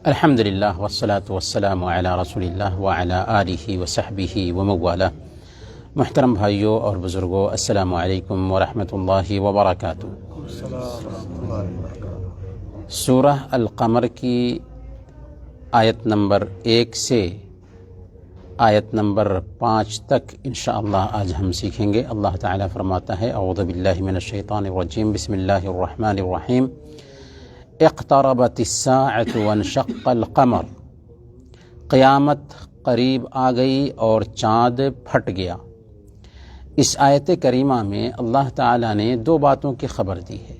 الحمدللہ والصلاة والسلام علی رسول اللہ وعلی آلہ وصحبہ وموالہ۔ محترم بھائیوں اور بزرگوں، السلام علیکم ورحمۃ اللہ وبرکاتہ۔ سورہ القمر کی آیت نمبر 1 سے آیت نمبر 5 تک انشاءاللہ آج ہم سیکھیں گے۔ اللہ تعالیٰ فرماتا ہے: اعوذ باللہ من الشیطان الرجیم، بسم اللہ الرحمن الرحیم۔ اقتربت الساعۃ وانشق القمر، قیامت قریب آ گئی اور چاند پھٹ گیا۔ اس آیت کریمہ میں اللہ تعالیٰ نے 2 باتوں کی خبر دی ہے۔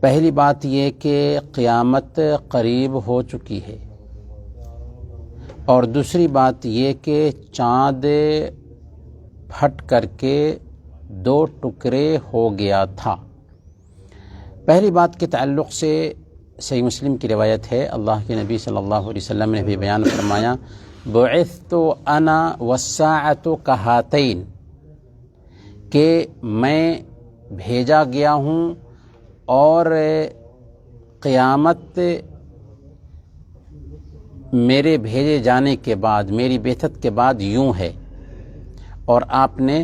پہلی بات یہ کہ قیامت قریب ہو چکی ہے، اور دوسری بات یہ کہ چاند پھٹ کر کے 2 ٹکڑے ہو گیا تھا۔ پہلی بات کے تعلق سے صحیح مسلم کی روایت ہے، اللہ کے نبی صلی اللہ علیہ وسلم نے بھی بیان فرمایا: بعثت انا والساعۃ کہاتین، کہ میں بھیجا گیا ہوں اور قیامت میرے بھیجے جانے کے بعد، میری بعثت کے بعد یوں ہے، اور آپ نے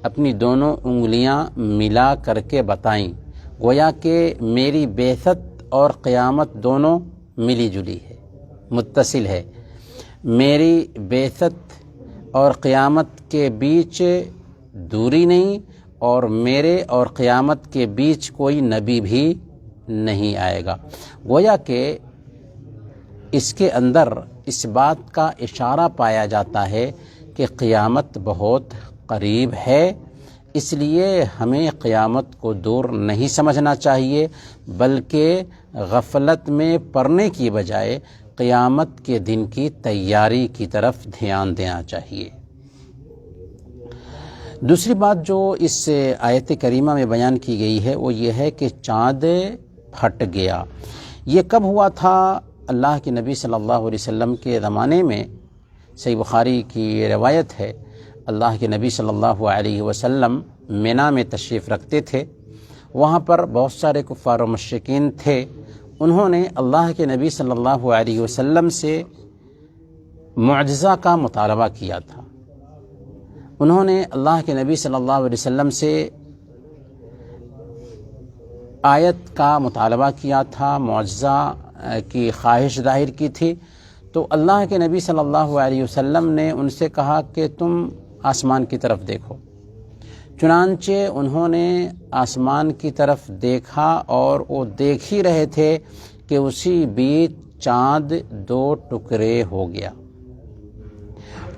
اپنی دونوں انگلیاں ملا کر کے بتائیں، گویا کہ میری بعثت اور قیامت دونوں ملی جلی ہے، متصل ہے۔ میری بعثت اور قیامت کے بیچ دوری نہیں، اور میرے اور قیامت کے بیچ کوئی نبی بھی نہیں آئے گا۔ گویا کہ اس کے اندر اس بات کا اشارہ پایا جاتا ہے کہ قیامت بہت قریب ہے، اس لیے ہمیں قیامت کو دور نہیں سمجھنا چاہیے، بلکہ غفلت میں پڑنے کی بجائے قیامت کے دن کی تیاری کی طرف دھیان دینا چاہیے۔ دوسری بات جو اس آیت کریمہ میں بیان کی گئی ہے وہ یہ ہے کہ چاند پھٹ گیا۔ یہ کب ہوا تھا؟ اللہ کے نبی صلی اللہ علیہ وسلم کے زمانے میں صحیح بخاری کی روایت ہے، اللہ کے نبی صلی اللہ علیہ وسلم مینا میں تشریف رکھتے تھے، وہاں پر بہت سارے کفار و مشرکین تھے۔ انہوں نے اللہ کے نبی صلی اللہ علیہ وسلم سے معجزہ کا مطالبہ کیا تھا۔ انہوں نے اللہ کے نبی صلی اللہ علیہ وسلم سے آیت کا مطالبہ کیا تھا، معجزہ کی خواہش ظاہر کی تھی، تو اللہ کے نبی صلی اللہ علیہ وسلم نے ان سے کہا کہ تم آسمان کی طرف دیکھو۔ چنانچہ انہوں نے آسمان کی طرف دیکھا، اور وہ دیکھ ہی رہے تھے کہ اسی بیچ چاند 2 ٹکڑے ہو گیا،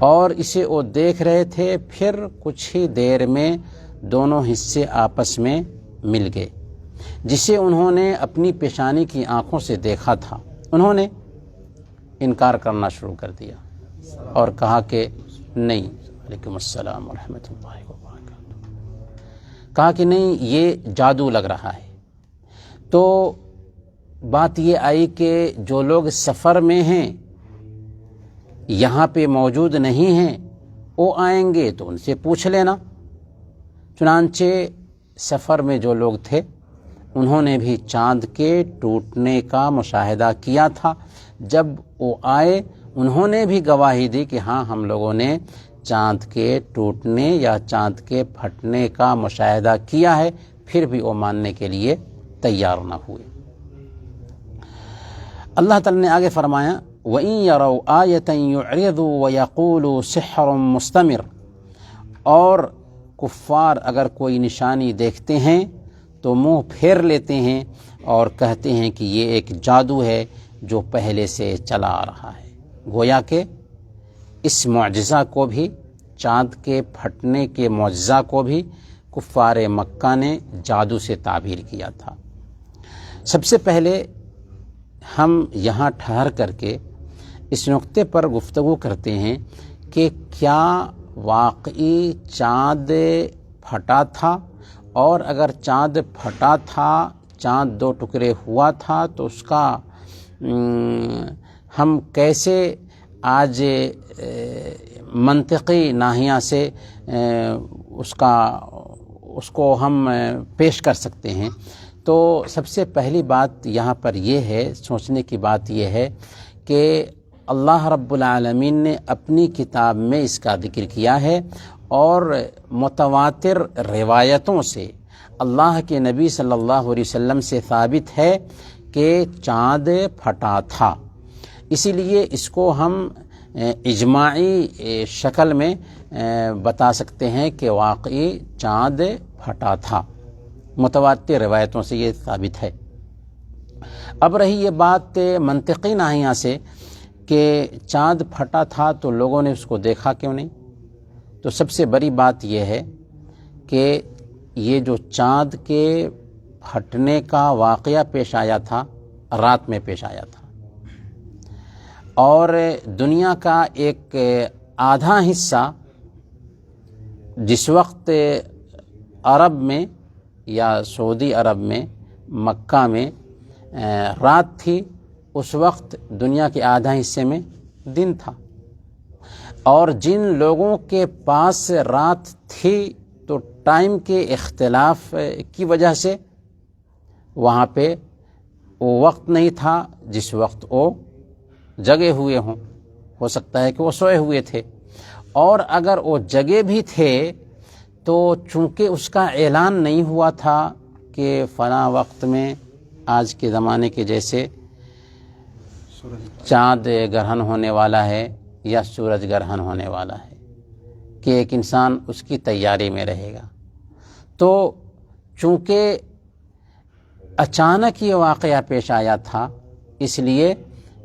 اور اسے وہ دیکھ رہے تھے، پھر کچھ ہی دیر میں دونوں حصے آپس میں مل گئے، جسے انہوں نے اپنی پیشانی کی آنکھوں سے دیکھا تھا۔ انہوں نے انکار کرنا شروع کر دیا اور کہا کہ نہیں، وعلیکم السلام ورحمۃ اللہ وبرکاتہ، کہا کہ نہیں، یہ جادو لگ رہا ہے۔ تو بات یہ آئی کہ جو لوگ سفر میں ہیں، یہاں پہ موجود نہیں ہیں، وہ آئیں گے تو ان سے پوچھ لینا۔ چنانچہ سفر میں جو لوگ تھے انہوں نے بھی چاند کے ٹوٹنے کا مشاہدہ کیا تھا۔ جب وہ آئے انہوں نے بھی گواہی دی کہ ہاں، ہم لوگوں نے چاند کے ٹوٹنے یا چاند کے پھٹنے کا مشاہدہ کیا ہے، پھر بھی وہ ماننے کے لیے تیار نہ ہوئے۔ اللہ تعالیٰ نے آگے فرمایا: وَإِن يَرَوْا آيَةً يُعْرِضُوا وَيَقُولُوا سِحْرٌ مُسْتَمِرٌ، اور کفار اگر کوئی نشانی دیکھتے ہیں تو منہ پھیر لیتے ہیں اور کہتے ہیں کہ یہ ایک جادو ہے جو پہلے سے چلا آ رہا ہے۔ گویا کہ اس معجزہ کو بھی، چاند کے پھٹنے کے معجزہ کو بھی کفار مکہ نے جادو سے تعبیر کیا تھا۔ سب سے پہلے ہم یہاں ٹھہر کر کے اس نقطے پر گفتگو کرتے ہیں کہ کیا واقعی چاند پھٹا تھا، اور اگر چاند پھٹا تھا، چاند 2 ٹکڑے ہوا تھا، تو اس کا ہم کیسے آج منطقی ناحیہ سے اس کو ہم پیش کر سکتے ہیں؟ تو سب سے پہلی بات یہاں پر یہ ہے، سوچنے کی بات یہ ہے کہ اللہ رب العالمین نے اپنی کتاب میں اس کا ذکر کیا ہے، اور متواتر روایتوں سے اللہ کے نبی صلی اللہ علیہ وسلم سے ثابت ہے کہ چاند پھٹا تھا۔ اسی لیے اس کو ہم اجماعی شکل میں بتا سکتے ہیں کہ واقعی چاند پھٹا تھا، متواتر روایتوں سے یہ ثابت ہے۔ اب رہی یہ بات منطقی ناحیہ سے کہ چاند پھٹا تھا تو لوگوں نے اس کو دیکھا کیوں نہیں، تو سب سے بڑی بات یہ ہے کہ یہ جو چاند کے پھٹنے کا واقعہ پیش آیا تھا رات میں پیش آیا تھا، اور دنیا کا ایک آدھا حصہ جس وقت عرب میں یا سعودی عرب میں مکہ میں رات تھی، اس وقت دنیا کے آدھا حصے میں دن تھا، اور جن لوگوں کے پاس رات تھی تو ٹائم کے اختلاف کی وجہ سے وہاں پہ وہ وقت نہیں تھا جس وقت وہ جگے ہوئے ہوں، ہو سکتا ہے کہ وہ سوئے ہوئے تھے، اور اگر وہ جگے بھی تھے تو چونکہ اس کا اعلان نہیں ہوا تھا کہ فلاں وقت میں آج کے زمانے کے جیسے چاند گرہن ہونے والا ہے یا سورج گرہن ہونے والا ہے، کہ ایک انسان اس کی تیاری میں رہے گا، تو چونکہ اچانک یہ واقعہ پیش آیا تھا اس لیے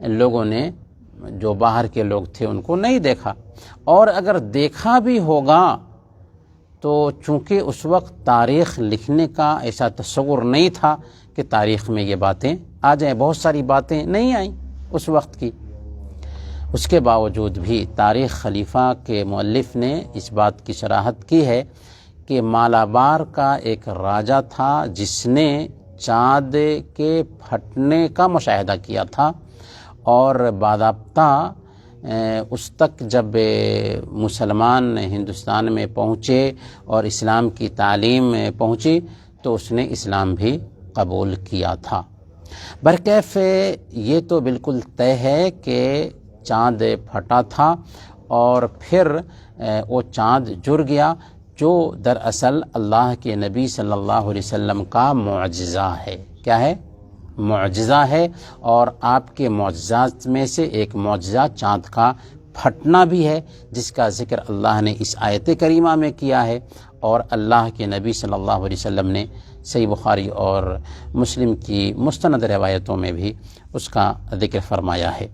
لوگوں نے، جو باہر کے لوگ تھے، ان کو نہیں دیکھا، اور اگر دیکھا بھی ہوگا تو چونکہ اس وقت تاریخ لکھنے کا ایسا تصور نہیں تھا کہ تاریخ میں یہ باتیں آ جائیں، بہت ساری باتیں نہیں آئیں اس وقت کی، اس کے باوجود بھی تاریخ خلیفہ کے مؤلف نے اس بات کی صراحت کی ہے کہ مالابار کا ایک راجا تھا جس نے چاند کے پھٹنے کا مشاہدہ کیا تھا، اور باضابطہ اس تک جب مسلمان ہندوستان میں پہنچے اور اسلام کی تعلیم پہنچی تو اس نے اسلام بھی قبول کیا تھا۔ برکیف یہ تو بالکل طے ہے کہ چاند پھٹا تھا، اور پھر وہ چاند جڑ گیا، جو دراصل اللہ کے نبی صلی اللہ علیہ وسلم کا معجزہ ہے۔ کیا ہے؟ معجزہ ہے، اور آپ کے معجزات میں سے ایک معجزہ چاند کا پھٹنا بھی ہے، جس کا ذکر اللہ نے اس آیت کریمہ میں کیا ہے، اور اللہ کے نبی صلی اللہ علیہ وسلم نے صحیح بخاری اور مسلم کی مستند روایتوں میں بھی اس کا ذکر فرمایا ہے۔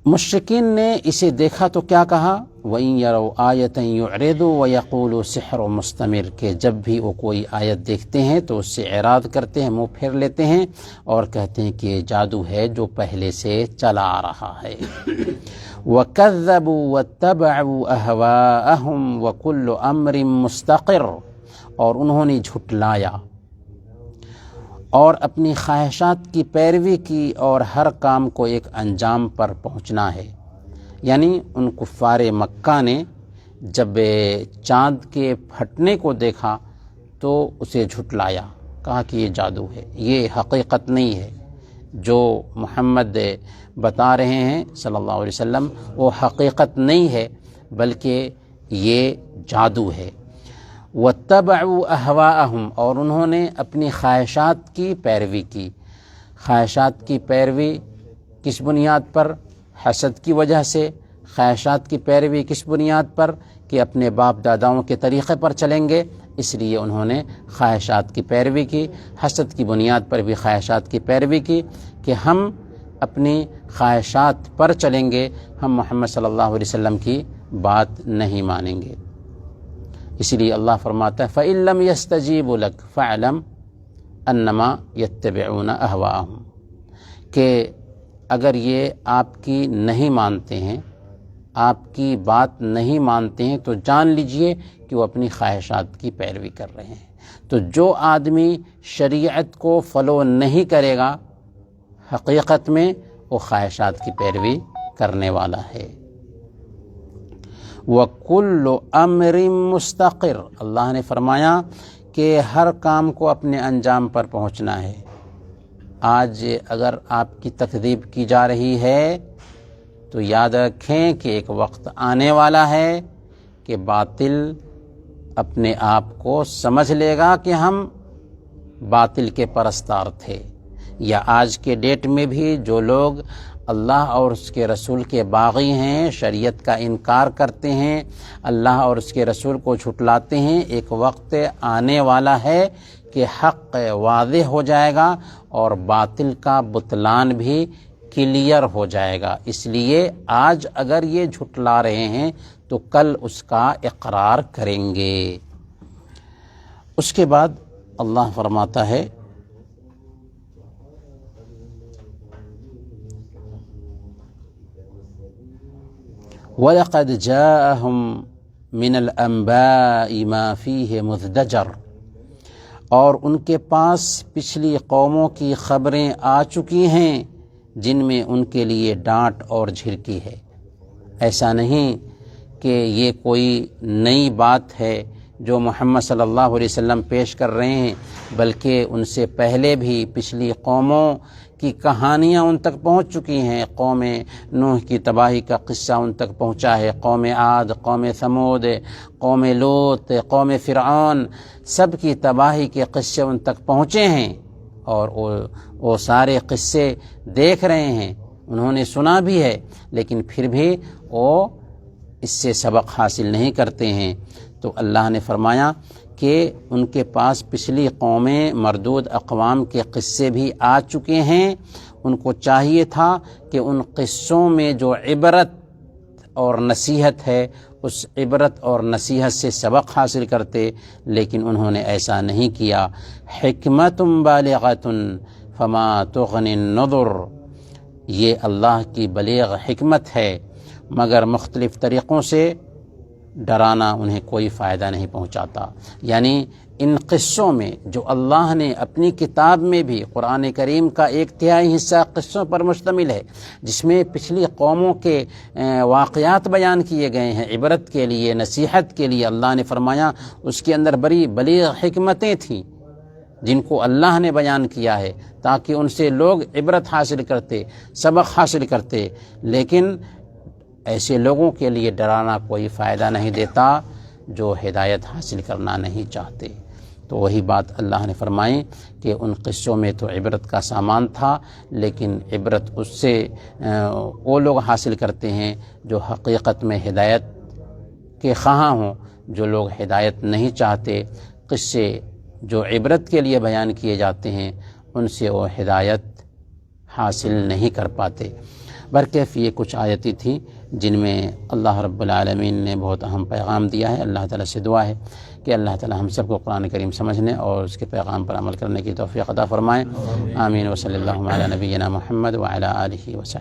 مشرکین نے اسے دیکھا تو کیا کہا؟ وَإِن يَرَوْا آيَةً يُعْرِضُوا وَيَقُولُوا سِحْرٌ مُسْتَمِرٌ، کہ جب بھی وہ کوئی آیت دیکھتے ہیں تو اس سے اعراض کرتے ہیں، منہ پھیر لیتے ہیں، اور کہتے ہیں کہ یہ جادو ہے جو پہلے سے چلا آ رہا ہے۔ وَكَذَّبُوا وَاتَّبَعُوا أَهْوَاءَهُمْ وَكُلُّ أَمْرٍ مُسْتَقِرٌ، اور انہوں نے جھٹلایا اور اپنی خواہشات کی پیروی کی، اور ہر کام کو ایک انجام پر پہنچنا ہے۔ یعنی ان کفار مکہ نے جب چاند کے پھٹنے کو دیکھا تو اسے جھٹلایا، کہا کہ یہ جادو ہے، یہ حقیقت نہیں ہے، جو محمد بتا رہے ہیں صلی اللہ علیہ وسلم وہ حقیقت نہیں ہے، بلکہ یہ جادو ہے۔ وَاتَّبَعُوا أَهْوَاءَهُمْ، اور انہوں نے اپنی خواہشات کی پیروی کی۔ خواہشات کی پیروی کس بنیاد پر؟ حسد کی وجہ سے۔ خواہشات کی پیروی کس بنیاد پر؟ کہ اپنے باپ داداؤں کے طریقے پر چلیں گے، اس لیے انہوں نے خواہشات کی پیروی کی۔ حسد کی بنیاد پر بھی خواہشات کی پیروی کی کہ ہم اپنی خواہشات پر چلیں گے، ہم محمد صلی اللہ علیہ وسلم کی بات نہیں مانیں گے۔ اسی لیے اللہ فرماتا ہے فَإِن لَّمْ يَسْتَجِيبُوا لَكَ فَاعْلَمْ أَنَّمَا يَتَّبِعُونَ أَهْوَاءَهُمْ، کہ اگر یہ آپ کی نہیں مانتے ہیں، آپ کی بات نہیں مانتے ہیں، تو جان لیجئے کہ وہ اپنی خواہشات کی پیروی کر رہے ہیں۔ تو جو آدمی شریعت کو فالو نہیں کرے گا، حقیقت میں وہ خواہشات کی پیروی کرنے والا ہے۔ وَكُلُّ أَمْرٍ مُسْتَقِرٌ، اللہ نے فرمایا کہ ہر کام کو اپنے انجام پر پہنچنا ہے۔ آج اگر آپ کی تکذیب کی جا رہی ہے تو یاد رکھیں کہ ایک وقت آنے والا ہے کہ باطل اپنے آپ کو سمجھ لے گا کہ ہم باطل کے پرستار تھے۔ یا آج کے ڈیٹ میں بھی جو لوگ اللہ اور اس کے رسول کے باغی ہیں، شریعت کا انکار کرتے ہیں، اللہ اور اس کے رسول کو جھٹلاتے ہیں، ایک وقت آنے والا ہے کہ حق واضح ہو جائے گا اور باطل کا بطلان بھی کلیئر ہو جائے گا۔ اس لیے آج اگر یہ جھٹلا رہے ہیں تو کل اس کا اقرار کریں گے۔ اس کے بعد اللہ فرماتا ہے وَلَقَدْ جَاءَهُمْ مِنَ الْأَنْبَاءِ مَا فِيهِ مُزْدَجَرٌ، اور ان کے پاس پچھلی قوموں کی خبریں آ چکی ہیں جن میں ان کے لیے ڈانٹ اور جھڑکی ہے۔ ایسا نہیں کہ یہ کوئی نئی بات ہے جو محمد صلی اللہ علیہ وسلم پیش کر رہے ہیں، بلکہ ان سے پہلے بھی پچھلی قوموں کی کہانیاں ان تک پہنچ چکی ہیں۔ قوم نوح کی تباہی کا قصہ ان تک پہنچا ہے، قوم عاد، قوم ثمود، قوم لوط، قوم فرعون، سب کی تباہی کے قصے ان تک پہنچے ہیں، اور وہ سارے قصے دیکھ رہے ہیں، انہوں نے سنا بھی ہے، لیکن پھر بھی وہ اس سے سبق حاصل نہیں کرتے ہیں۔ تو اللہ نے فرمایا کہ ان کے پاس پچھلی قومیں، مردود اقوام کے قصے بھی آ چکے ہیں، ان کو چاہیے تھا کہ ان قصوں میں جو عبرت اور نصیحت ہے اس عبرت اور نصیحت سے سبق حاصل کرتے، لیکن انہوں نے ایسا نہیں کیا۔ حکمت بالغۃ فما تغنی النذر، یہ اللہ کی بلیغ حکمت ہے، مگر مختلف طریقوں سے ڈرانا انہیں کوئی فائدہ نہیں پہنچاتا۔ یعنی ان قصوں میں جو اللہ نے اپنی کتاب میں بھی، قرآن کریم کا 1/3 حصہ قصوں پر مشتمل ہے، جس میں پچھلی قوموں کے واقعات بیان کیے گئے ہیں عبرت کے لیے، نصیحت کے لیے۔ اللہ نے فرمایا اس کے اندر بڑی بلیغ حکمتیں تھیں جن کو اللہ نے بیان کیا ہے تاکہ ان سے لوگ عبرت حاصل کرتے، سبق حاصل کرتے، لیکن ایسے لوگوں کے لیے ڈرانا کوئی فائدہ نہیں دیتا جو ہدایت حاصل کرنا نہیں چاہتے۔ تو وہی بات اللہ نے فرمائی کہ ان قصوں میں تو عبرت کا سامان تھا، لیکن عبرت اس سے وہ لوگ حاصل کرتے ہیں جو حقیقت میں ہدایت کے خواہاں ہوں۔ جو لوگ ہدایت نہیں چاہتے، قصے جو عبرت کے لیے بیان کیے جاتے ہیں ان سے وہ ہدایت حاصل نہیں کر پاتے۔ برکیف یہ کچھ آیتیں تھیں جن میں اللہ رب العالمین نے بہت اہم پیغام دیا ہے۔ اللہ تعالیٰ سے دعا ہے کہ اللہ تعالیٰ ہم سب کو قرآن کریم سمجھنے اور اس کے پیغام پر عمل کرنے کی توفیق عطا فرمائے۔ آمین۔ وصلی اللہ علی نبینا محمد وعلی آلہ وصحبہ۔